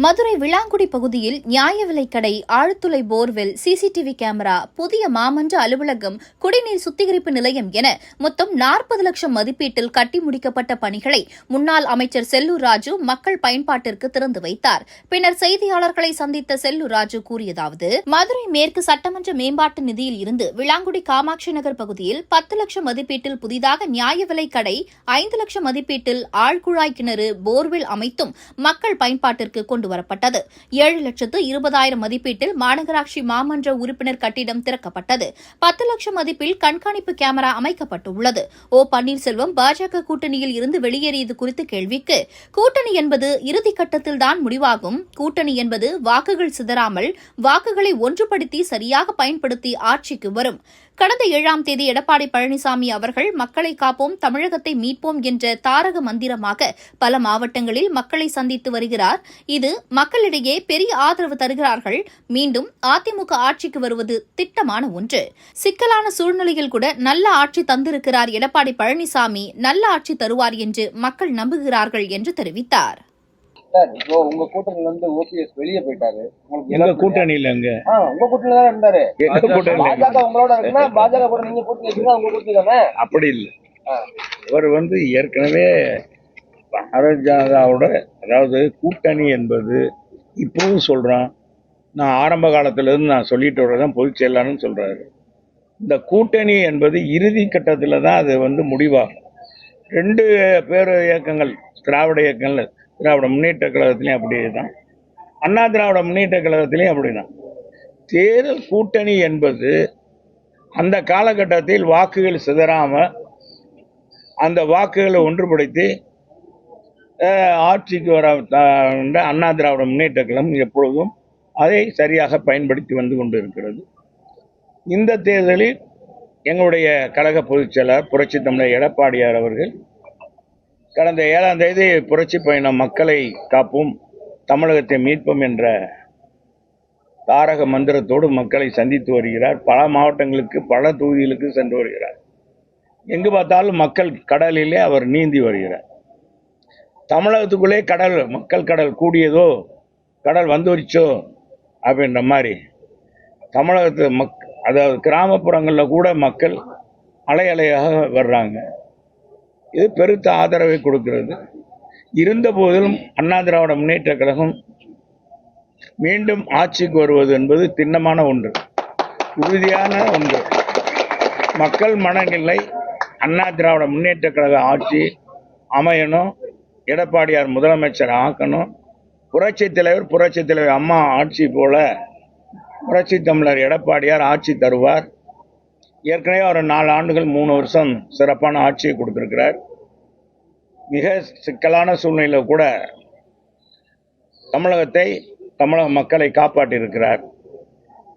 மதுரை விளாங்குடி பகுதியில் நியாய விலைக்கடை, ஆழ்துளை போர்வெல், சிசிடிவி கேமரா, புதிய மாமன்ற அலுவலகம், குடிநீர் சுத்திகரிப்பு நிலையம் என மொத்தம் 40 லட்சம் மதிப்பீட்டில் கட்டி முடிக்கப்பட்ட பணிகளை முன்னாள் அமைச்சர் செல்லூர் ராஜு மக்கள் பயன்பாட்டிற்கு திறந்து வைத்தார். பின்னர் செய்தியாளர்களை சந்தித்த செல்லூர் ராஜு கூறியதாவது: மதுரை மேற்கு சட்டமன்ற மேம்பாட்டு நிதியில் இருந்து விளாங்குடி காமாட்சி நகர் பகுதியில் 10 லட்சம் மதிப்பீட்டில் புதிதாக நியாய விலைக்கடை, 5 லட்சம் மதிப்பீட்டில் ஆழ்குழாய் கிணறு, போர்வெல் அமைத்தும் மக்கள் பயன்பாட்டிற்கு கொண்டு வரப்பட்டது. 7,20,000 மதிப்பீட்டில் மாநகராட்சி மாமன்ற உறுப்பினர் கட்டிடம் திறக்கப்பட்டது. 10 லட்சம் மதிப்பில் கண்காணிப்பு கேமரா அமைக்கப்பட்டுள்ளது. ஓ பன்னீர்செல்வம் பாஜக கூட்டணியில் இருந்து வெளியேறியது குறித்து கேள்விக்கு, கூட்டணி என்பது இறுதிக்கட்டத்தில்தான் முடிவாகும். கூட்டணி என்பது வாக்குகள் சிதறாமல் வாக்குகளை ஒன்றுபடுத்தி சரியாக பயன்படுத்தி ஆட்சிக்கு வரும். கடந்த 7ஆம் தேதி எடப்பாடி பழனிசாமி அவர்கள் மக்களை காப்போம், தமிழகத்தை மீட்போம் என்ற தாரக மந்திரமாக பல மாவட்டங்களில் மக்களை சந்தித்து வருகிறார். இது மக்களிடையே பெரிய ஆதரவு தருகிறார்கள். மீண்டும் அதிமுக ஆட்சிக்கு வருவது திட்டமான ஒன்று. சிக்கலான சூழ்நிலையில் கூட நல்ல ஆட்சி தந்திருக்கிறார் எடப்பாடி பழனிசாமி. நல்ல ஆட்சி தருவார் என்று மக்கள் நம்புகிறார்கள் என்று தெரிவித்தார். உங்க கூட்டணியில இருந்து ஓபிஎஸ் வெளியே போயிட்டாரு. எங்க கூட்டணியில உங்க கூட்டணியில தான் இருந்தாரு. பாஜக உங்களோட இருக்குன்னா பாஜக கூட நீங்க கூட்டணி வச்சீங்கன்னா உங்க கூட்டணி தானே? அப்படி இல்லை. அவர் ஏற்கனவே பாரதிய ஜனதாவோட, அதாவது கூட்டணி என்பது இப்பவும் சொல்றான். நான் ஆரம்ப காலத்திலிருந்து நான் சொல்லிட்டு வரதான் பொதுச் செயலாளர்னு சொல்றாரு. இந்த கூட்டணி என்பது இறுதி கட்டத்தில் தான் அது முடிவாகும். 2 பேர் இயக்கங்கள், திராவிட இயக்கங்கள், திராவிட முன்னேற்ற கழகத்திலையும் அப்படியே தான், அண்ணா திராவிட முன்னேற்ற கழகத்திலையும் அப்படிதான். தேர்தல் கூட்டணி என்பது அந்த காலகட்டத்தில் வாக்குகள் சிதறாம அந்த வாக்குகளை ஒன்றுபடுத்தி ஆட்சிக்கு வர அண்ணா திராவிட முன்னேற்ற கழகம் எப்பொழுதும் அதை சரியாக பயன்படுத்தி வந்து கொண்டிருக்கிறது. இந்த தேர்தலில் எங்களுடைய கழக பொதுச் செயலாளர் புரட்சி தமிழர் எடப்பாடியார் அவர்கள் கடந்த 7ஆம் தேதி புரட்சி பயணம் மக்களை காப்போம், தமிழகத்தை மீட்போம் என்ற தாரக மந்திரத்தோடு மக்களை சந்தித்து வருகிறார். பல மாவட்டங்களுக்கு, பல தொகுதிகளுக்கு சென்று வருகிறார். எங்கு பார்த்தாலும் மக்கள் கடலிலே அவர் நீந்தி வருகிறார். தமிழகத்துக்குள்ளே மக்கள் கடல் கூடியதோ, கடல் வந்துருச்சோ அப்படின்ற மாதிரி தமிழகத்து அதாவது கிராமப்புறங்களில் கூட மக்கள் அலை அலையாக வர்றாங்க. இது பெருத்த ஆதரவை கொடுக்கிறது. இருந்த போதிலும் அண்ணா திராவிட முன்னேற்ற கழகம் மீண்டும் ஆட்சிக்கு வருவது என்பது திண்ணமான ஒன்று, உறுதியான ஒன்று. மக்கள் மனநிலை அண்ணா திராவிட முன்னேற்ற கழக ஆட்சி அமையணும், எடப்பாடியார் முதலமைச்சர் ஆக்கணும், புரட்சி தலைவர் அம்மா ஆட்சி போல புரட்சி தமிழர் எடப்பாடியார் ஆட்சி தருவார். ஏற்கனவே ஒரு 4 ஆண்டுகள் 3 வருஷம் சிறப்பான ஆட்சியை கொடுத்திருக்கிறார். மிக சிக்கலான சூழ்நிலையில கூட தமிழக மக்களை காப்பாற்றியிருக்கிறார்.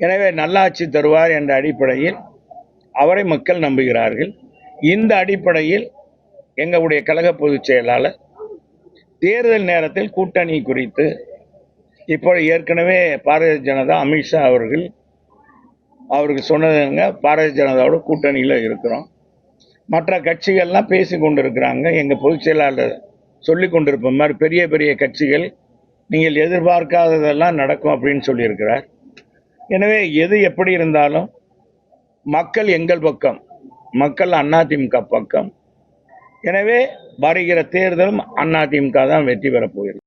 எனவே நல்லாட்சி தருவார் என்ற அடிப்படையில் அவரை மக்கள் நம்புகிறார்கள். இந்த அடிப்படையில் எங்களுடைய கழக பொதுச் செயலாளர் தேர்தல் நேரத்தில் கூட்டணி குறித்து இப்போ ஏற்கனவே பாரதிய ஜனதா அமித்ஷா அவருக்கு சொன்னதுங்க, பாரதிய ஜனதாவோட கூட்டணியில் இருக்கிறோம், மற்ற கட்சிகள்லாம் பேசி கொண்டிருக்கிறாங்க. எங்கள் பொதுச் செயலாளர் சொல்லி கொண்டிருப்ப மாதிரி பெரிய பெரிய கட்சிகள் நீங்கள் எதிர்பார்க்காததெல்லாம் நடக்கும் அப்படின்னு சொல்லியிருக்கிறார். எனவே எது எப்படி இருந்தாலும் மக்கள் எங்கள் பக்கம், மக்கள் அதிமுக பக்கம். எனவே வருகிற தேர்தலும் அதிமுக தான் வெற்றி பெறப் போகிறது.